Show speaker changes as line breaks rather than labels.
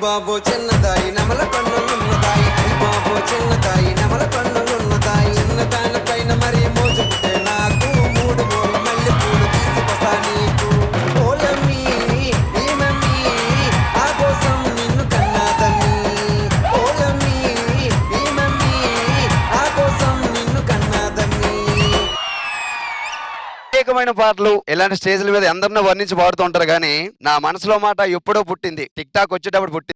బాబో చిన్నదాయి నెమల కన్నులున్నదాయి, అయ్య బాబో చిన్నదాయి నెమల కన్నులున్నదాయి. చిన్నదాని పైన మరి మోజు పుట్టే నాకు, మూడు మూల మల్లె పూలు తీసుకొస్తా నీకు. ఓలమ్మీ ఈ మమ్మీ ఆ కోసం నిన్ను కన్నాదమ్మీ, ఓలమ్మీ ఈ మమ్మీ ఆ కోసం నిన్ను కన్నాదమ్మీ.
ప్రత్యేకమైన పాటలు ఇలాంటి స్టేజ్ల మీద అందరినీ వర్ణించి పాడుతూ ఉంటారు కానీ నా మనసులో మాట ఎప్పుడో పుట్టింది, టిక్ టాక్ వచ్చేటప్పుడు పుట్టింది.